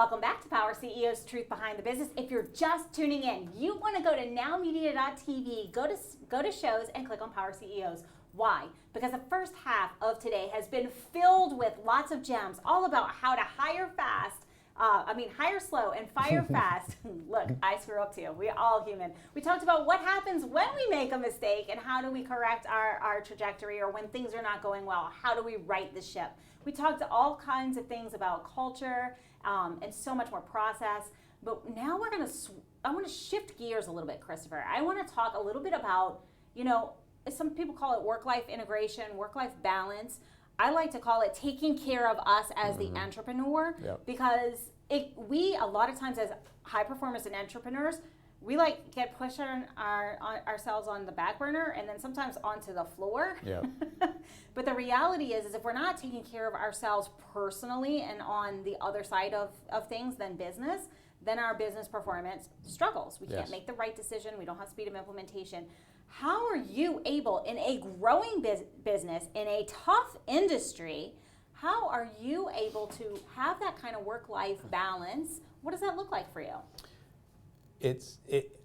Welcome back to Power CEO's Truth Behind the Business. If you're just tuning in, you want to go to NowMedia.tv, go to shows and click on Power CEOs. Why? Because the first half of today has been filled with lots of gems, all about how to hire fast, hire slow and fire fast. Look, I screw up too. We're all human. We talked about what happens when we make a mistake and how do we correct our trajectory, or when things are not going well, how do we right the ship? We talked all kinds of things about culture and so much more process. But now I want to shift gears a little bit, Christopher. I want to talk a little bit about, some people call it work-life integration, work-life balance. I like to call it taking care of us as the entrepreneur, because we a lot of times as high performers and entrepreneurs, we get pushed on ourselves on the back burner and then sometimes onto the floor. Yep. But the reality is if we're not taking care of ourselves personally and on the other side of things than business, then our business performance struggles. We can't make the right decision. We don't have speed of implementation. How are you able, in a growing business, in a tough industry, how are you able to have that kind of work-life balance? What does that look like for you?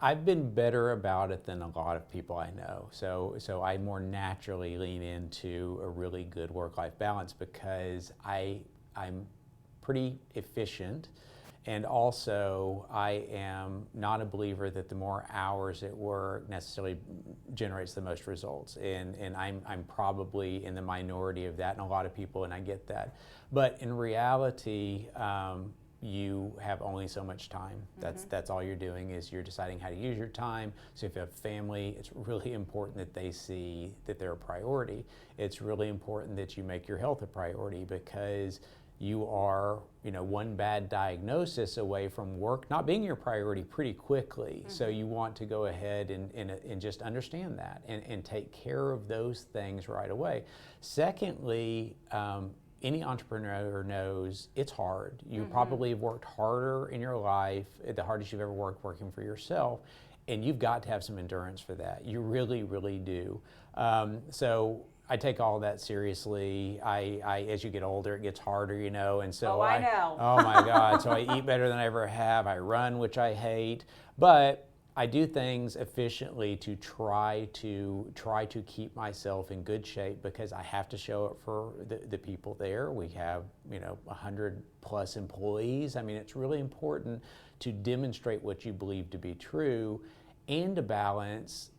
I've been better about it than a lot of people I know. So I more naturally lean into a really good work-life balance because I'm pretty efficient. And also, I am not a believer that the more hours at work necessarily generates the most results. And I'm probably in the minority of that, and a lot of people, and I get that. But in reality, you have only so much time. That's all you're doing, is you're deciding how to use your time. So if you have family, it's really important that they see that they're a priority. It's really important that you make your health a priority, because you are, one bad diagnosis away from work not being your priority pretty quickly. So you want to go ahead and just understand that and take care of those things right away. Secondly, any entrepreneur knows it's hard. You probably have worked harder in your life, the hardest you've ever worked working for yourself, and you've got to have some endurance for that. You really, really do. So I take all that seriously. I as you get older, it gets harder, and so I know. Oh my God! So I eat better than I ever have. I run, which I hate, but I do things efficiently to try to keep myself in good shape, because I have to show up for the people there. We have 100+ employees. I mean, it's really important to demonstrate what you believe to be true, and to balance.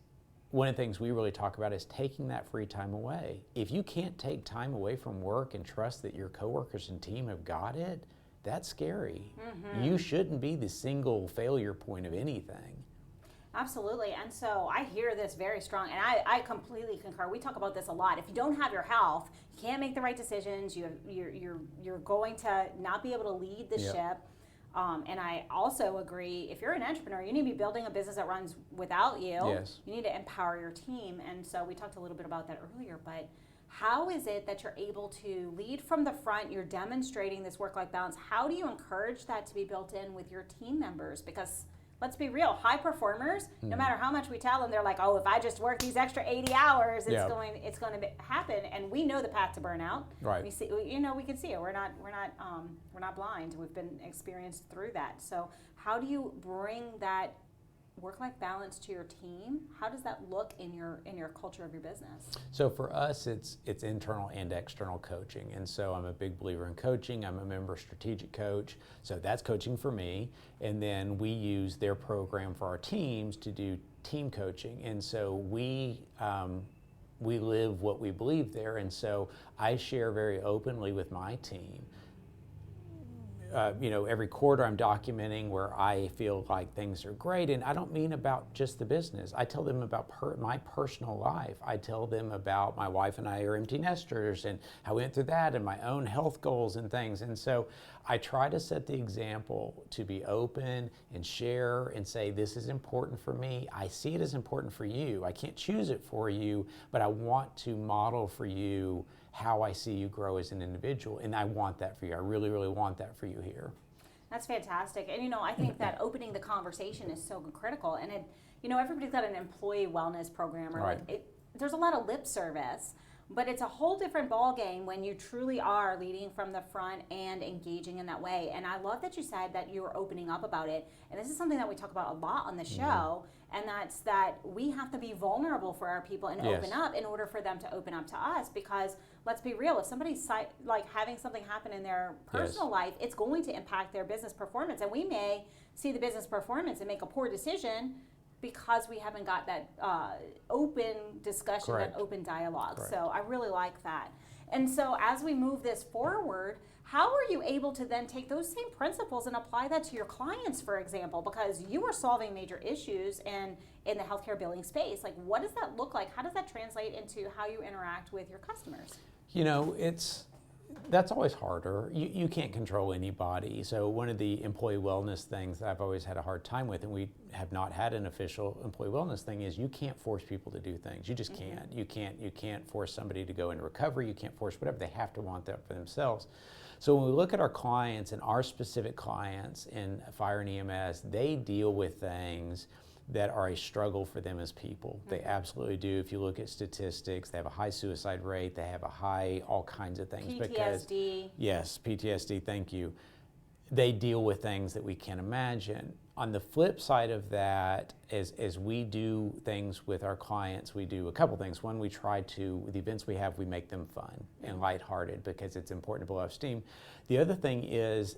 One of the things we really talk about is taking that free time away. If you can't take time away from work and trust that your coworkers and team have got it, that's scary. You shouldn't be the single failure point of anything. Absolutely. And so I hear this very strong, and I completely concur. We talk about this a lot. If you don't have your health, you can't make the right decisions. You're going to not be able to lead the ship. And I also agree, if you're an entrepreneur, you need to be building a business that runs without you. Yes. You need to empower your team. And so we talked a little bit about that earlier, but how is it that you're able to lead from the front? You're demonstrating this work-life balance. How do you encourage that to be built in with your team members? Because let's be real, high performers, no matter how much we tell them, they're like, oh, if I just work these extra 80 hours, it's going to happen. And we know the path to burnout. Right. We see, we can see it. We're not blind. We've been experienced through that. So how do you bring that work-life balance to your team? How does that look in your culture of your business? So for us, it's internal and external coaching. And so I'm a big believer in coaching. I'm a member strategic coach. So that's coaching for me. And then we use their program for our teams to do team coaching. And so we live what we believe there. And so I share very openly with my team. Every quarter I'm documenting where I feel like things are great, and I don't mean about just the business. I tell them about my personal life. I tell them about my wife and I are empty nesters and how we went through that, and my own health goals and things. And so I try to set the example to be open and share and say, this is important for me. I see it as important for you. I can't choose it for you, but I want to model for you how I see you grow as an individual, and I want that for you. I really, really want that for you here. That's fantastic. And I think that opening the conversation is so critical. And everybody's got an employee wellness program, or there's a lot of lip service. But it's a whole different ball game when you truly are leading from the front and engaging in that way. And I love that you said that you were opening up about it. And this is something that we talk about a lot on the show. And that's that we have to be vulnerable for our people and open up in order for them to open up to us. Because let's be real, if somebody's like having something happen in their personal life, it's going to impact their business performance. And we may see the business performance and make a poor decision because we haven't got that open discussion, that open dialogue. So I really like that. And so as we move this forward, how are you able to then take those same principles and apply that to your clients, for example? Because you are solving major issues in the healthcare billing space. Like, what does that look like? How does that translate into how you interact with your customers? You know, that's always harder. You can't control anybody. So one of the employee wellness things that I've always had a hard time with, and we have not had an official employee wellness thing, is you can't force people to do things. You just can't. You can't force somebody to go into recovery. You can't force whatever. They have to want that for themselves. So when we look at our clients and our specific clients in fire and EMS, they deal with things that are a struggle for them as people. They absolutely do. If you look at statistics, they have a high suicide rate, they have a high all kinds of things. PTSD. Yes, PTSD, thank you. They deal with things that we can't imagine. On the flip side of that, as we do things with our clients, we do a couple things. One, we try to, with the events we have, we make them fun and lighthearted because it's important to blow off steam. The other thing is,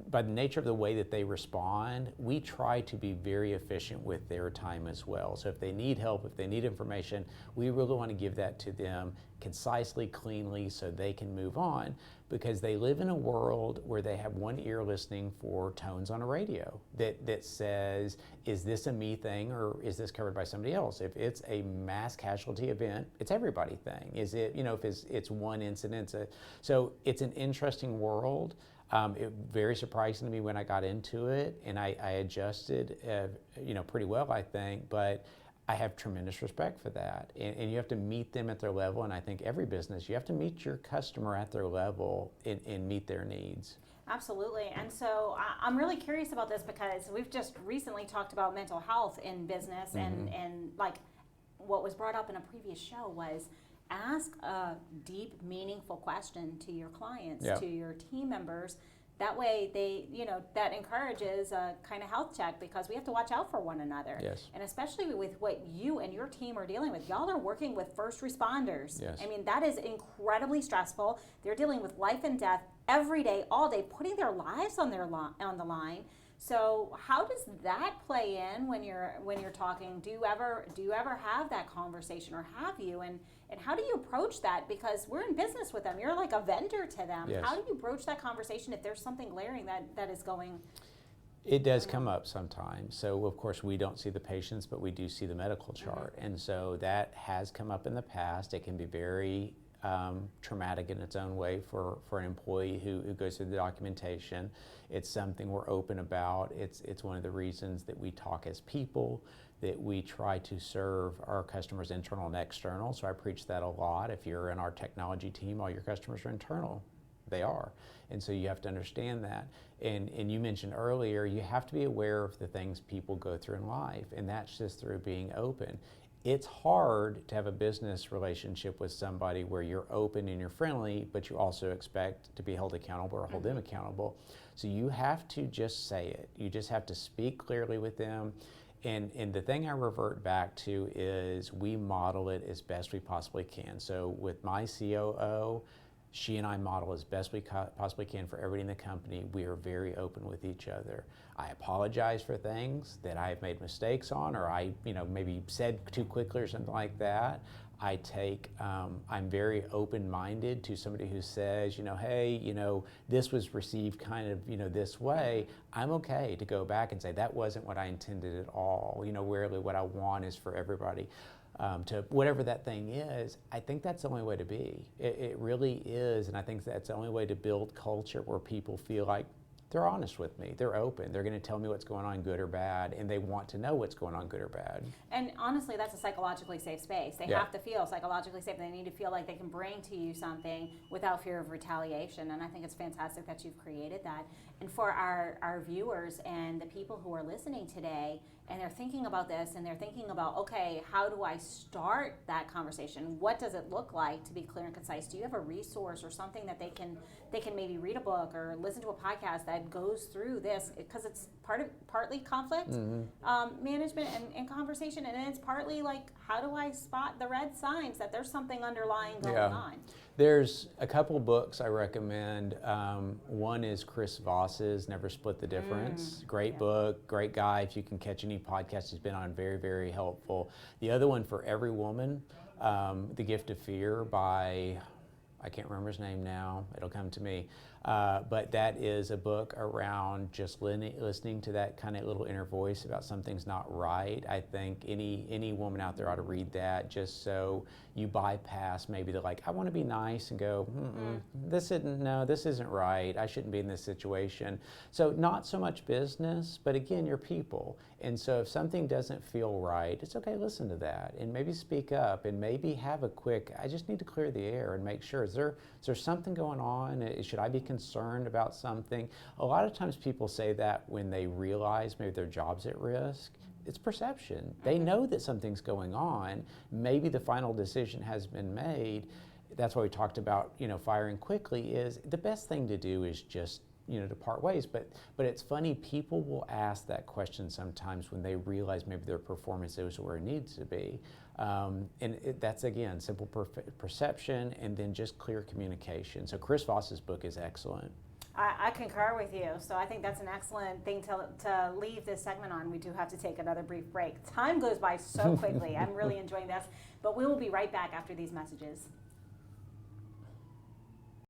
by the nature of the way that they respond, we try to be very efficient with their time as well. So if they need help, if they need information, we really want to give that to them concisely, cleanly, so they can move on, because they live in a world where they have one ear listening for tones on a radio that says, is this a me thing or is this covered by somebody else? If it's a mass casualty event, it's everybody thing. Is it, you know, if it's one incident, so it's an interesting world. It very surprising to me when I got into it, and I adjusted, you know, pretty well, I think. But I have tremendous respect for that, and you have to meet them at their level. And I think every business, you have to meet your customer at their level and meet their needs. Absolutely. And so I'm really curious about this because we've just recently talked about mental health in business, and like what was brought up in a previous show was, ask a deep, meaningful question to your clients, to your team members. That way they, you know, that encourages a kind of health check, because we have to watch out for one another. Yes. And especially with what you and your team are dealing with. Y'all are working with first responders. Yes. I mean, that is incredibly stressful. They're dealing with life and death every day, all day, putting their lives on the line. So how does that play in when you're talking? Do you ever have that conversation, or have you? And how do you approach that? Because we're in business with them. You're like a vendor to them. Yes. How do you broach that conversation if there's something glaring that is going? It does come up sometimes. So of course we don't see the patients, but we do see the medical chart. And so that has come up in the past. It can be very traumatic in its own way for an employee who goes through the documentation. It's something we're open about. It's one of the reasons that we talk as people, that we try to serve our customers internal and external. So I preach that a lot. If you're in our technology team, all your customers are internal. They are. And so you have to understand that. And you mentioned earlier, you have to be aware of the things people go through in life, and that's just through being open. It's hard to have a business relationship with somebody where you're open and you're friendly, but you also expect to be held accountable or hold them accountable. So you have to just say it. You just have to speak clearly with them. And the thing I revert back to is we model it as best we possibly can. So with my COO, she and I model as best we possibly can for everybody in the company. We are very open with each other. I apologize for things that I've made mistakes on, or I, maybe said too quickly or something like that. I'm very open-minded to somebody who says, hey, this was received kind of, this way. I'm okay to go back and say, that wasn't what I intended at all. Rarely what I want is for everybody to whatever that thing is. I think that's the only way to be. It really is, and I think that's the only way to build culture where people feel like they're honest with me. They're open. They're going to tell me what's going on, good or bad, and they want to know what's going on, good or bad. And honestly, that's a psychologically safe space. They have to feel psychologically safe. They need to feel like they can bring to you something without fear of retaliation. And I think it's fantastic that you've created that. And for our viewers and the people who are listening today, and they're thinking about this, and they're thinking about, okay, how do I start that conversation? What does it look like to be clear and concise? Do you have a resource or something that they can maybe read a book or listen to a podcast that goes through this? Because it's partly conflict management and conversation, and then it's partly like, how do I spot the red signs that there's something underlying going on? There's a couple books I recommend. One is Chris Voss's Never Split the Difference. Great book, great guy. If you can catch any podcast he's been on, very, very helpful. The other one, for every woman, The Gift of Fear by, I can't remember his name now, it'll come to me. But that is a book around just listening to that kind of little inner voice about something's not right. I think any woman out there ought to read that, just so you bypass maybe the like, I want to be nice, and go, this isn't right. I shouldn't be in this situation. So not so much business, but again, you're people. And so if something doesn't feel right, it's okay, listen to that, and maybe speak up, and maybe have a quick, I just need to clear the air and make sure, is there something going on? Should I be concerned about something? A lot of times people say that when they realize maybe their job's at risk. It's perception. They know that something's going on. Maybe the final decision has been made. That's why we talked about, firing quickly. Is the best thing to do is just, to part ways. But it's funny, people will ask that question sometimes when they realize maybe their performance is where it needs to be. That's, again, simple perception, and then just clear communication. So Chris Voss's book is excellent. I concur with you. So I think that's an excellent thing to leave this segment on. We do have to take another brief break. Time goes by so quickly. I'm really enjoying this. But we will be right back after these messages.